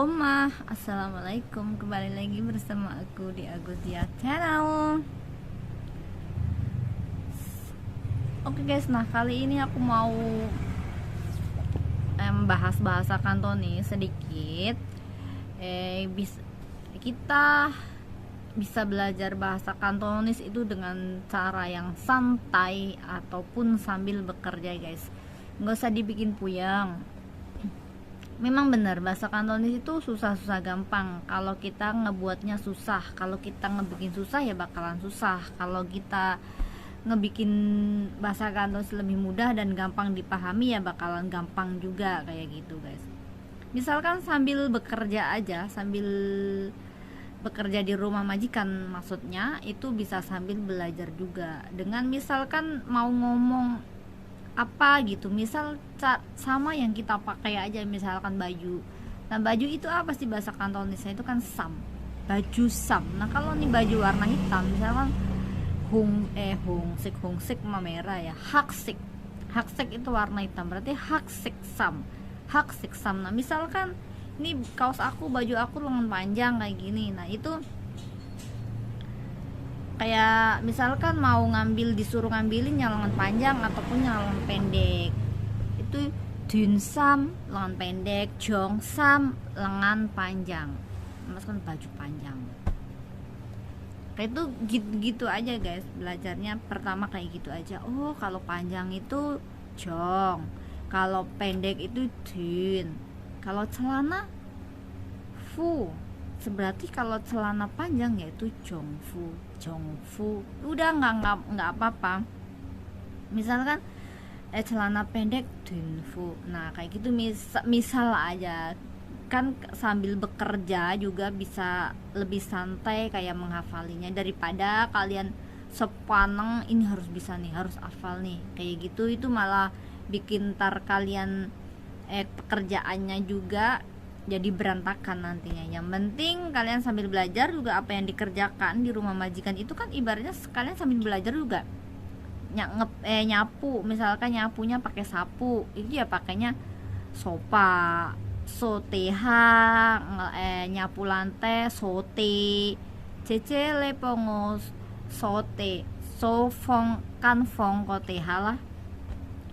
Homa. Assalamualaikum, kembali lagi bersama aku di Agustia Channel. Oke guys, nah kali ini aku mau bahas bahasa Kantonis sedikit. Kita bisa belajar bahasa Kantonis itu dengan cara yang santai ataupun sambil bekerja guys. Nggak usah dibikin puyeng. Memang benar bahasa Kantonis itu susah-susah gampang. Kalau kita ngebuatnya susah, kalau kita ngebikin susah ya bakalan susah. Kalau kita ngebikin bahasa Kantonis lebih mudah dan gampang dipahami ya bakalan gampang juga kayak gitu guys. Misalkan sambil bekerja aja, sambil bekerja di rumah majikan maksudnya, itu bisa sambil belajar juga. Dengan misalkan mau ngomong apa gitu, misal sama yang kita pakai aja, misalkan baju. Nah baju itu apa sih bahasa Kantonisnya? Itu kan sam, baju sam. Nah kalau nih baju warna hitam, misalkan hungsik mah merah ya, haksik itu warna hitam, berarti haksik sam. Nah misalkan ini kaos aku, baju aku lengan panjang kayak gini, nah itu kayak misalkan mau disuruh ngambilin yang lengan panjang ataupun yang lengan pendek, itu dunsam lengan pendek, jongsam lengan panjang, maksudnya baju panjang. Kayak itu gitu aja guys belajarnya. Pertama kayak gitu aja. Oh kalau panjang itu jong, kalau pendek itu dun, kalau celana fu. Berarti kalau celana panjang yaitu jongfu. Udah nggak apa-apa. Misalkan celana pendek dunfu. Nah kayak gitu misal aja kan, sambil bekerja juga bisa lebih santai kayak menghafalinya, daripada kalian sepaneng ini harus bisa nih, harus hafal nih kayak gitu. Itu malah bikin tar kalian pekerjaannya juga jadi berantakan nantinya. Yang penting kalian sambil belajar juga, apa yang dikerjakan di rumah majikan itu kan ibaratnya kalian sambil belajar juga. Nyapu, misalkan nyapunya pakai sapu, itu ya pakainya sopa, soteha, nyapu lantai sote, cece lepongos sote, sofong kan fong koteha lah.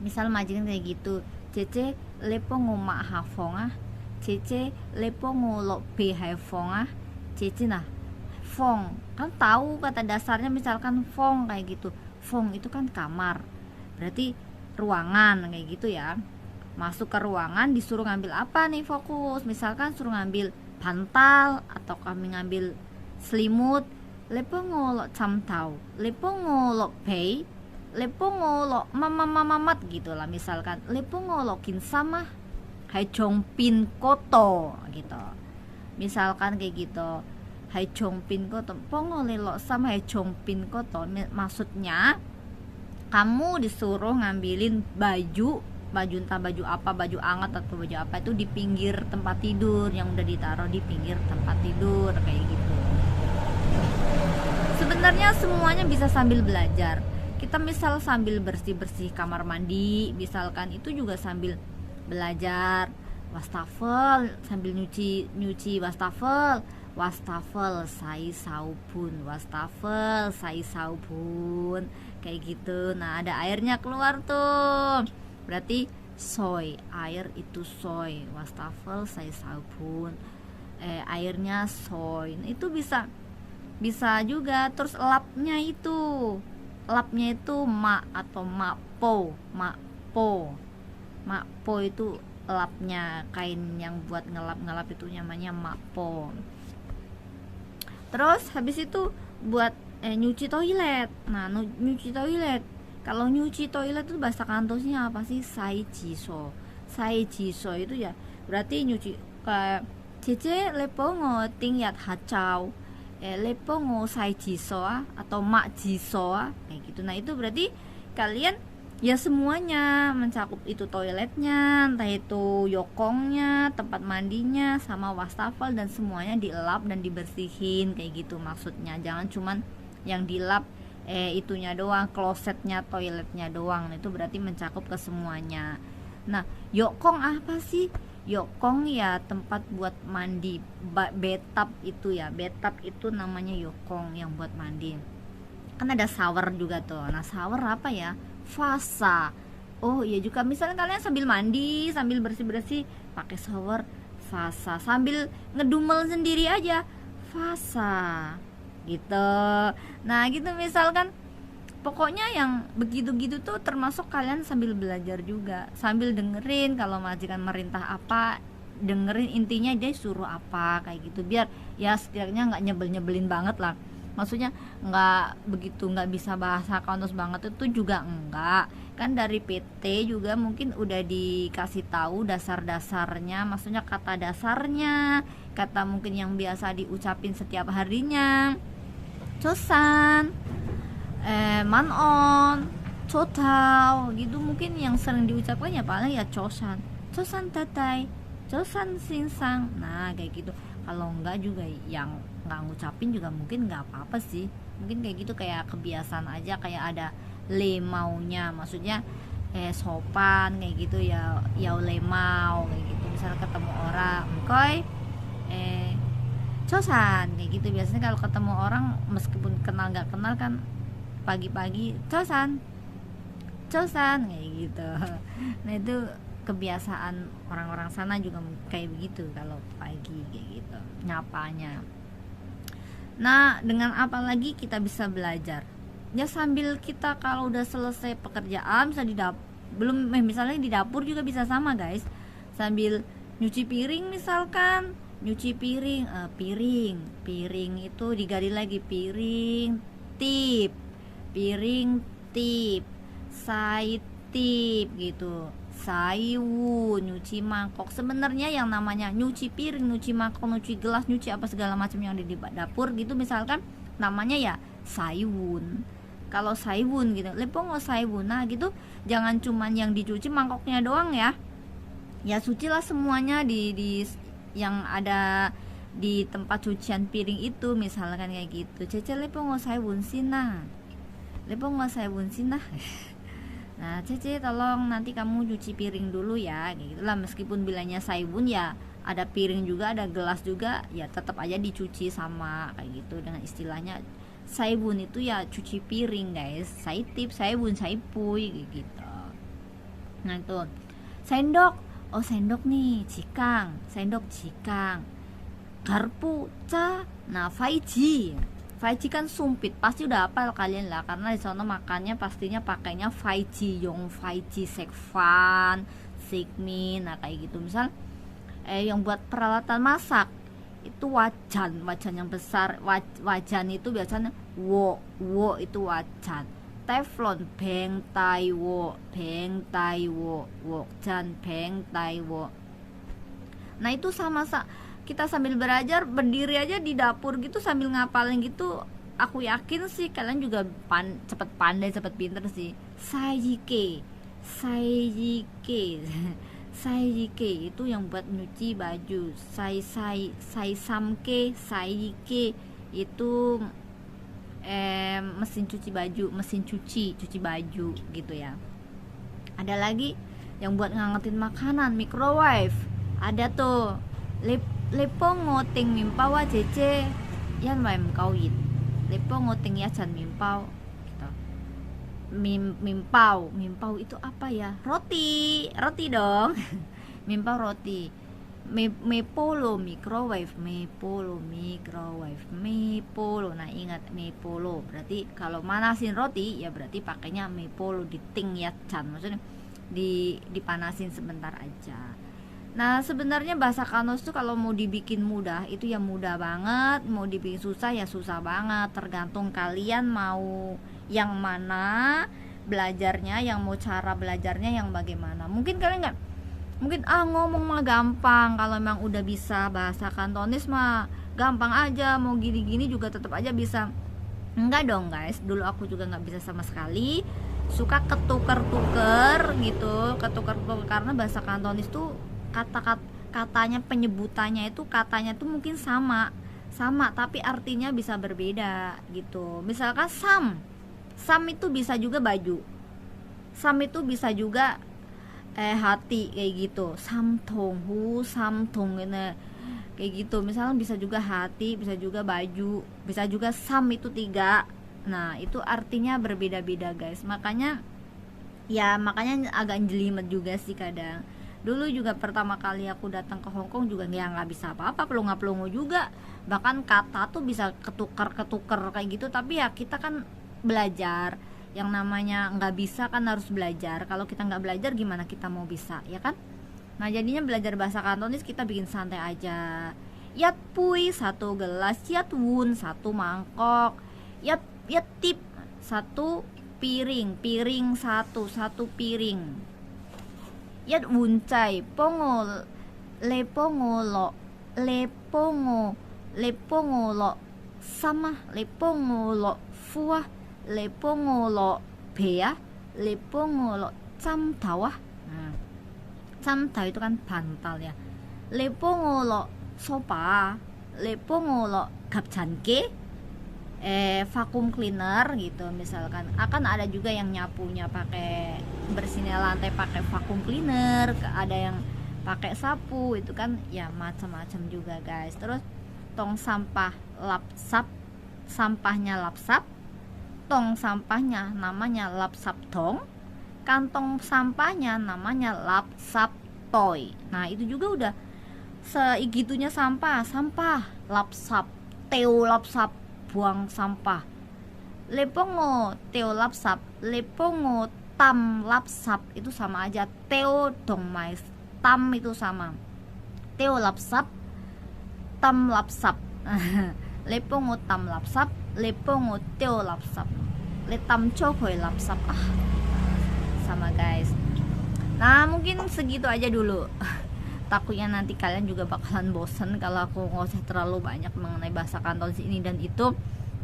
Misal majikan kayak gitu, cece lepongo mak hafong cece lepongo lo be hafong cece. Nah fong kan tahu kata dasarnya, misalkan fong kayak gitu, fong itu kan kamar, berarti ruangan kayak gitu ya. Masuk ke ruangan disuruh ngambil apa nih, fokus, misalkan suruh ngambil bantal atau kami ngambil selimut, lepongo lo camtau, lepongo lo pay, lepongo lo mamamat gitu lah. Misalkan lepongo lo kinsama hai pin koto gitu, misalkan kayak gitu, hai pin koto pongo lelo sama hai pin koto. Maksudnya kamu disuruh ngambilin baju entah baju apa, baju anget atau baju apa, itu di pinggir tempat tidur, yang udah ditaruh di pinggir tempat tidur kayak gitu. Sebenarnya semuanya bisa sambil belajar. Kita misal sambil bersih kamar mandi misalkan, itu juga sambil belajar. Wastafel sambil nyuci wastafel sai saubun kayak gitu. Nah ada airnya keluar tuh, berarti soy, air itu soy, wastafel sai saubun, airnya soy. Nah, itu bisa juga. Terus lapnya itu mak atau makpo itu lapnya, kain yang buat ngelap itu namanya makpo. Terus habis itu buat nyuci toilet. Nah nyuci toilet, kalau nyuci toilet itu bahasa Kantonisnya apa sih? Saijiso itu ya berarti nyuci kayak cece lepongo tingyat hacau, lepongo saijiso atau mak jiso kayak gitu. Nah itu berarti kalian ya semuanya mencakup, itu toiletnya, entah itu yokongnya, tempat mandinya, sama wastafel, dan semuanya dilap dan dibersihin kayak gitu maksudnya. Jangan cuman yang dilap itunya doang, klosetnya, toiletnya doang. Itu berarti mencakup ke semuanya. Nah yokong apa sih? Yokong ya tempat buat mandi. Bathtub itu ya, bathtub itu namanya yokong yang buat mandi. Kan ada shower juga tuh. Nah, shower apa ya? Fasa. Oh iya juga, misalnya kalian sambil mandi, sambil bersih-bersih pakai shower, fasa. Sambil ngedumel sendiri aja, fasa. Gitu. Nah, gitu misalkan pokoknya yang begitu-gitu tuh termasuk kalian sambil belajar juga, sambil dengerin kalau majikan merintah apa, dengerin intinya dia suruh apa kayak gitu, biar ya setidaknya nggak nyebelin banget lah. Maksudnya nggak begitu, nggak bisa bahasa kantos banget itu juga enggak. Kan dari PT juga mungkin udah dikasih tahu dasar-dasarnya, maksudnya kata dasarnya, kata mungkin yang biasa diucapin setiap harinya. Cosan, manon, cotau gitu, mungkin yang sering diucapkan ya paling ya cosan, cosan tatai, cosan sinsang. Nah kayak gitu. Kalau enggak juga yang nggak ngucapin juga mungkin nggak apa-apa sih, mungkin kayak gitu, kayak kebiasaan aja, kayak ada le maunya, maksudnya sopan kayak gitu ya, yau le mau kayak gitu. Misalnya ketemu orang koi cosan kayak gitu, biasanya kalau ketemu orang meskipun kenal nggak kenal kan, pagi-pagi cosan cosan kayak gitu. Nah itu kebiasaan orang-orang sana juga kayak begitu kalau pagi kayak gitu nyapanya. Nah dengan apa lagi kita bisa belajar ya, sambil kita kalau udah selesai pekerjaan bisa belum misalnya di dapur juga bisa sama guys, sambil nyuci piring misalkan, nyuci piring, piring itu digali lagi, piring tip, piring tip, sai tip gitu, saiwu, nyuci mangkok. Sebenarnya yang namanya nyuci piring, nyuci mangkok, nyuci gelas, nyuci apa segala macam yang ada di dapur gitu misalkan, namanya ya saiwun. Kalau saiwun gitu, lepongo saiwun. Nah gitu, jangan cuman yang dicuci mangkoknya doang ya, ya sucilah semuanya di yang ada di tempat cucian piring itu misalkan kayak gitu. Cece lepongo saiwun sina, lepongo saiwun sina. Nah Cece tolong nanti kamu cuci piring dulu ya, kayak gitulah. Meskipun bilangnya saibun ya ada piring juga, ada gelas juga, ya tetap aja dicuci sama kayak gitu. Dengan istilahnya saibun itu ya cuci piring guys, saitip, saibun, saipuy kayak gitu. Nah itu sendok, oh sendok nih cikang, sendok cikang, garpu ca. Nah faiji, faiji kan sumpit, pasti udah hafal kalian lah, karena di sana makannya pastinya pakainya faiji, yong faiji, sekfan, sigmin. Nah kayak gitu. Misal yang buat peralatan masak itu wajan, wajan yang besar, wajan itu biasanya wo itu wajan, teflon beng tai wo, wokjan beng tai wo. Nah itu sama kita sambil belajar berdiri aja di dapur gitu sambil ngapalin gitu, aku yakin sih kalian juga cepet pandai, cepet pinter sih. Saijike, saijike, saijike itu yang buat nyuci baju. Samke, saijike itu mesin cuci baju, mesin cuci baju gitu ya. Ada lagi yang buat ngangetin makanan, microwave. Ada tuh lepo ngoting mimpau wa cece yan waim kauit, lepo ngoting ya can mimpau gitu. Mimpau itu apa ya, roti dong. Mimpau roti. Mepolo microwave, nah ingat mepolo berarti kalau manasin roti ya berarti pakainya mepolo, di ting ya can, maksudnya dipanasin sebentar aja. Nah sebenarnya bahasa Kantos tuh kalau mau dibikin mudah itu ya mudah banget, mau dibikin susah ya susah banget, tergantung kalian mau yang mana belajarnya, yang mau cara belajarnya yang bagaimana. Mungkin kalian nggak, mungkin ngomong mah gampang, kalau memang udah bisa bahasa Kantonis mah gampang aja, mau gini-gini juga tetap aja bisa. Enggak dong guys, dulu aku juga nggak bisa sama sekali, suka ketuker-tuker gitu, ketuker-tuker karena bahasa Kantonis tuh katanya penyebutannya itu katanya tuh mungkin sama tapi artinya bisa berbeda gitu. Misalkan sam itu bisa juga baju, sam itu bisa juga hati kayak gitu. Samtonghu, samtong ini kayak gitu. Misalnya bisa juga hati, bisa juga baju, bisa juga sam, itu tiga. Nah itu artinya berbeda-beda guys. Makanya agak jelimet juga sih kadang. Dulu juga pertama kali aku datang ke Hong Kong juga nggak bisa apa-apa, pelongo-pelongo juga, bahkan kata tuh bisa ketukar kayak gitu. Tapi ya kita kan belajar, yang namanya nggak bisa kan harus belajar. Kalau kita nggak belajar gimana kita mau bisa, ya kan? Nah jadinya belajar bahasa Kantonis kita bikin santai aja. Yat pui satu gelas, yat wun satu mangkok, yat yat tip satu piring, piring satu piring. Yat wuncai pongo lepongo lo lepongo lepongo lo sama lepongo lo fuah lepongo lo bea lepongo lo cam tawah. Nah, cam tawa itu kan bantal ya. Lepongo lo sopa, lepongo lo gapjanke, vacuum cleaner gitu. Misalkan akan ada juga yang nyapunya pakai bersihin lantai pakai vacuum cleaner, ada yang pakai sapu, itu kan ya macam-macam juga guys. Terus tong sampah lapsap, sampahnya lapsap, tong sampahnya namanya lapsap tong, kantong sampahnya namanya lapsap toy. Nah itu juga udah segitunya sampah, sampah lapsap, teo lapsap, buang sampah. Lepongo teo lapsap, lepongo tam lapsap, itu sama aja. Teo dongmais, tam itu sama. Teo lapsap, tam lapsap. Lepongo tam lapsap, lepongo teo lapsap, letam chokoy lapsap. Sama guys. Nah mungkin segitu aja dulu. Takutnya nanti kalian juga bakalan bosen kalau aku ngoseh terlalu banyak mengenai bahasa Kantonis ini dan itu.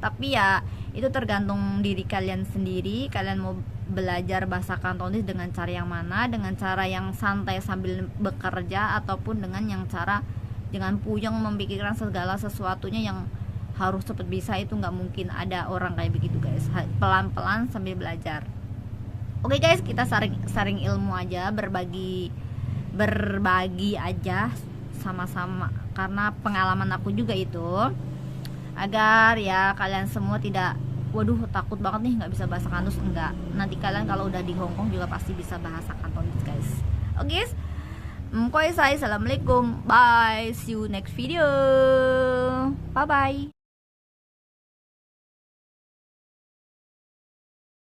Tapi ya itu tergantung diri kalian sendiri. Kalian mau belajar bahasa Kantonis dengan cara yang mana, dengan cara yang santai sambil bekerja, ataupun dengan yang cara dengan puyeng memikirkan segala sesuatunya yang harus cepat bisa. Itu nggak mungkin ada orang kayak begitu guys. Pelan-pelan sambil belajar. Oke guys, kita saring ilmu aja, berbagi aja sama-sama, karena pengalaman aku juga itu, agar ya kalian semua tidak waduh takut banget nih nggak bisa bahasa Kantonis. Enggak, nanti kalian kalau udah di Hong Kong juga pasti bisa bahasa Kantonis guys. Oke guys, assalamualaikum, bye, see you next video, bye bye.